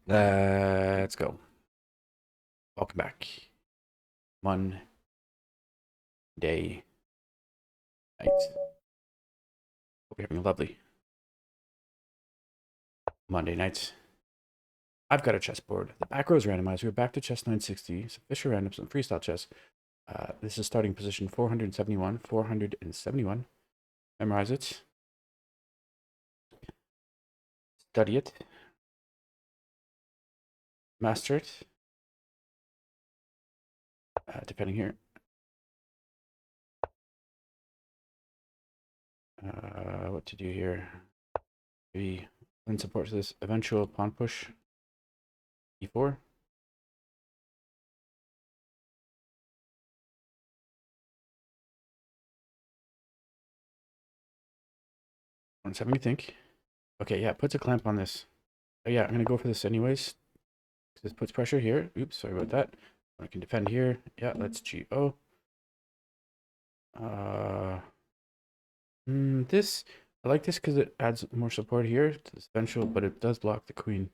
Let's go. Welcome back. Monday night. Hope you're having a lovely Monday night. I've got a chessboard. The back row is randomized. We're back to chess 960. So Fischer random, some freestyle chess. This is starting position 471. 471. Memorize it. Study it. Master it. Depending here. What to do here? Maybe lend support to this eventual pawn push. E4. 170, you think? Okay, yeah, puts a clamp on this. Oh, yeah, I'm going to go for this anyways. This puts pressure here. Oops, sorry about that. I can defend here. Yeah, let's GO. This, I like this because it adds more support here to this eventual, but it does block the queen.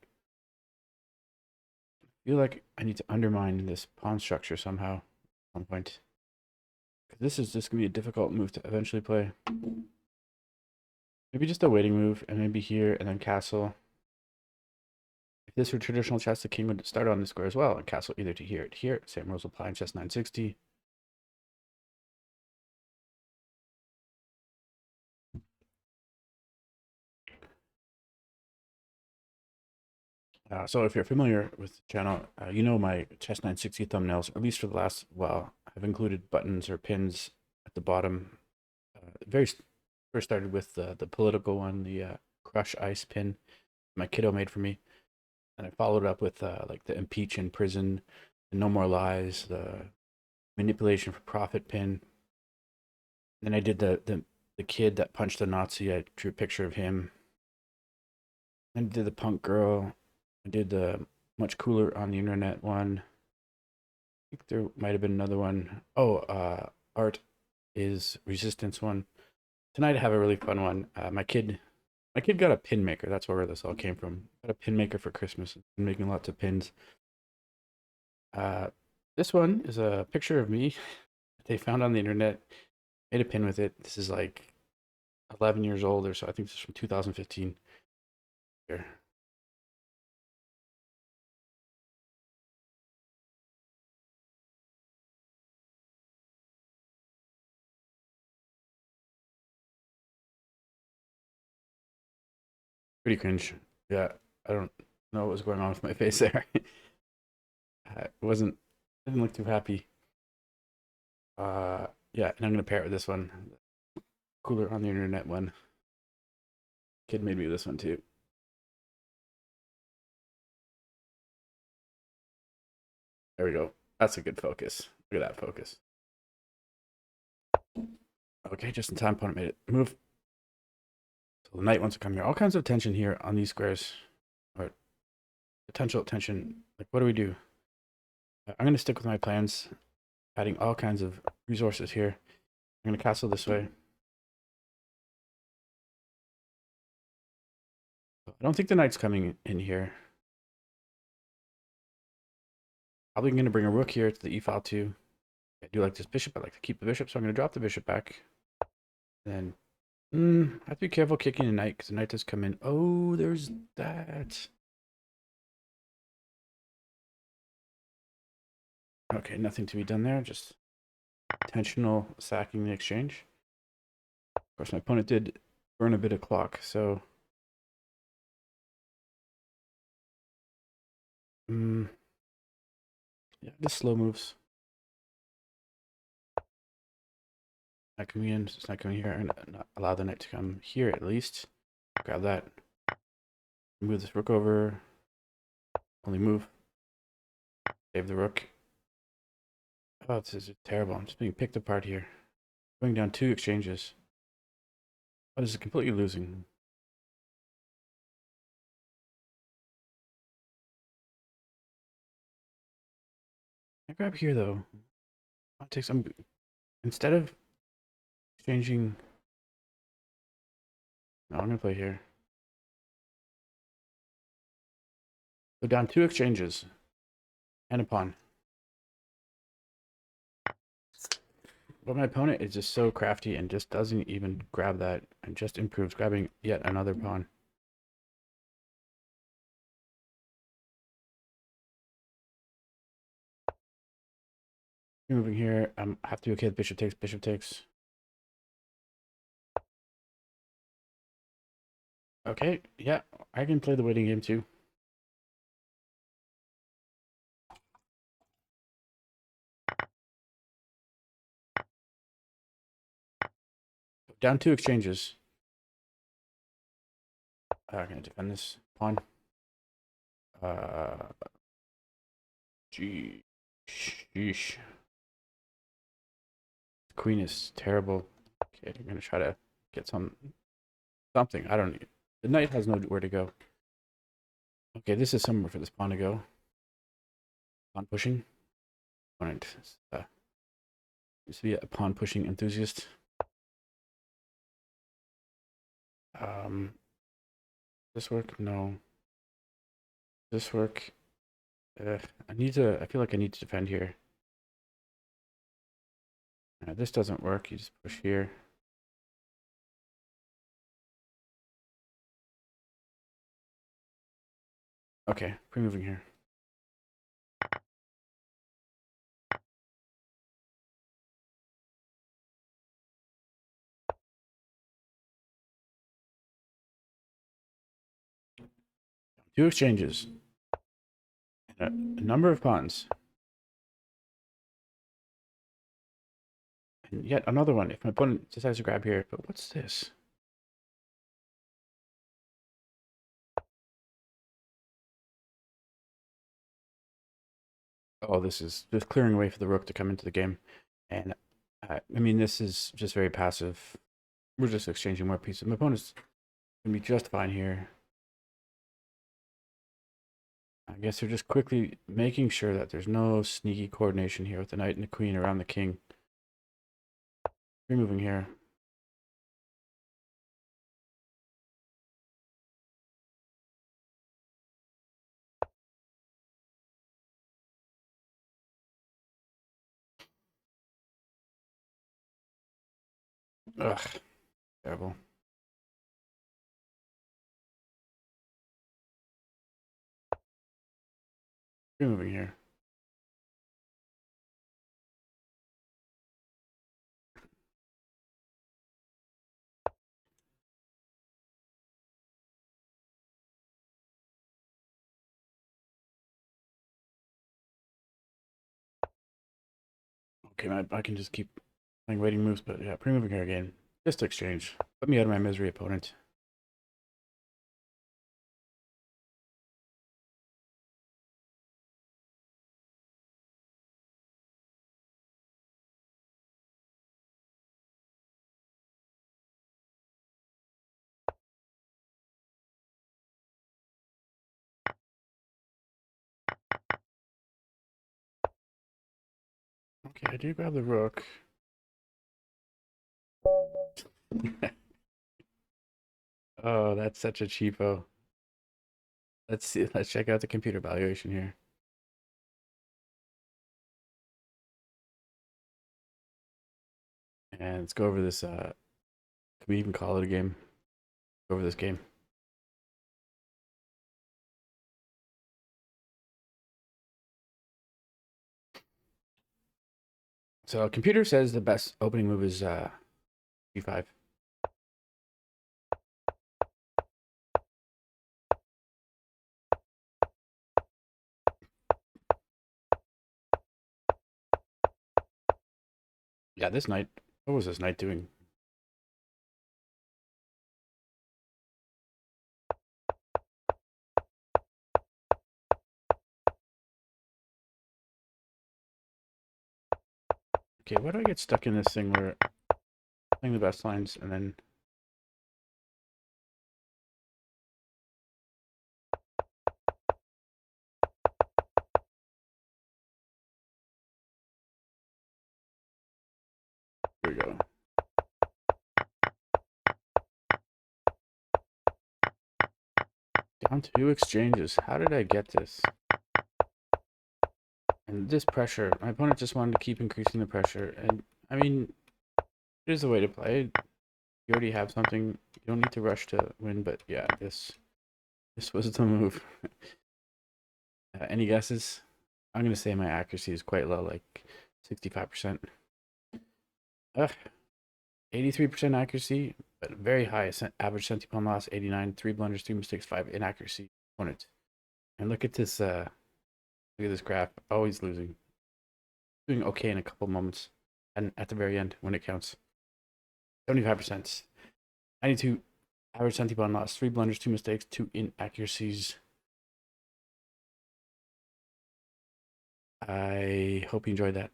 I feel like I need to undermine this pawn structure somehow at some point. This is just going to be a difficult move to eventually play. Maybe just a waiting move, and maybe here, and then castle. If this were traditional chess, the king would start on this square as well, and castle either to here or to here. Same rules apply in chess 960. So if you're familiar with the channel, you know my chess 960 thumbnails, at least for the last while, have included buttons or pins at the bottom. Very first started with the political one, the crush ice pin my kiddo made for me. And I followed up with like the impeach in prison, the no more lies, the manipulation for profit pin. Then I did the kid that punched the Nazi. I drew a picture of him. Then I did the punk girl. I did the much cooler on the internet one. I think there might have been another one. Oh, art is resistance one. Tonight I have a really fun one. My kid got a pin maker. That's where this all came from. Got a pin maker for Christmas. Been making lots of pins. Uh, this one is a picture of me that they found on the internet. Made a pin with it. This is like 11 years old or so. I think this is from 2015. Here. Pretty cringe. Yeah, I don't know what was going on with my face there. I wasn't, didn't look too happy. Yeah, and I'm gonna pair it with this one, cooler on the internet one. Kid made me this one too. There we go. That's a good focus. Look at that focus. Okay, just in time. Opponent made it. Move. So the knight wants to come here. All kinds of tension here on these squares, or potential tension. Like, what do we do? I'm gonna stick with my plans, adding all kinds of resources here. I'm gonna castle this way. I don't think the knight's coming in here. Probably going to bring a rook here to the e-file too. I do like this bishop. I like to keep the bishop, so I'm going to drop the bishop back. Then, I have to be careful kicking the knight because the knight does come in. Oh, there's that. Okay, nothing to be done there. Just intentional sacking the exchange. Of course, my opponent did burn a bit of clock, so yeah, just slow moves. Not coming in. It's not coming here. I'm gonna not allow the knight to come here at least. Grab that. Move this rook over. Only move. Save the rook. Oh, this is terrible. I'm just being picked apart here. Going down 2 exchanges. Oh, this is completely losing. I grab here though. I'll take some. Instead of exchanging. No, I'm gonna play here. So down 2 exchanges and a pawn. But my opponent is just so crafty and just doesn't even grab that and just improves, grabbing yet another pawn. Moving here, I have to be okay with bishop takes, bishop takes. Okay, yeah, I can play the waiting game too. Down 2 exchanges. I'm gonna defend this pawn. Gee, sheesh. Queen is terrible. Okay, I'm gonna try to get something. I don't need. The knight has nowhere to go. Okay, this is somewhere for this pawn to go. Pawn pushing. Opponent used to be a pawn pushing enthusiast. This work? No. This work? I need to. I feel like I need to defend here. This doesn't work. You just push here. Okay, pre-moving here. Two exchanges. And a number of pawns. And yet another one if my opponent decides to grab here. But what's this? Oh, this is just clearing away for the rook to come into the game. And I mean, this is just very passive. We're just exchanging more pieces. My opponent's going to be just fine here. I guess they're just quickly making sure that there's no sneaky coordination here with the knight and the queen around the king. Removing here. Ugh, terrible. Removing here. Okay, I can just keep playing waiting moves, but yeah, pre-moving here again. Just exchange. Put me out of my misery, opponent. Okay, I do grab the rook. Oh, that's such a cheapo. Let's see. Let's check out the computer valuation here. And let's go over this. Can we even call it a game? Go over this game. So computer says the best opening move is g5. Yeah, this knight. What was this knight doing? Okay, why do I get stuck in this thing where I'm playing the best lines and then here we go. Down 2 exchanges. How did I get this? And this pressure, my opponent just wanted to keep increasing the pressure. And I mean, it is a way to play. You already have something. You don't need to rush to win. But yeah, this was the move. Any guesses? I'm gonna say my accuracy is quite low, like 65%. 83% accuracy, but very high. Average centipound loss, 89. 3 blunders, 3 mistakes, 5 inaccuracy. Opponent. And look at this. Look at this graph. Always losing. Doing okay in a couple moments, and at the very end when it counts. 75%. 92 average centipound loss, 3 blunders, 2 mistakes, 2 inaccuracies. I hope you enjoyed that.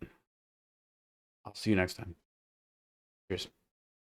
I'll see you next time. Cheers.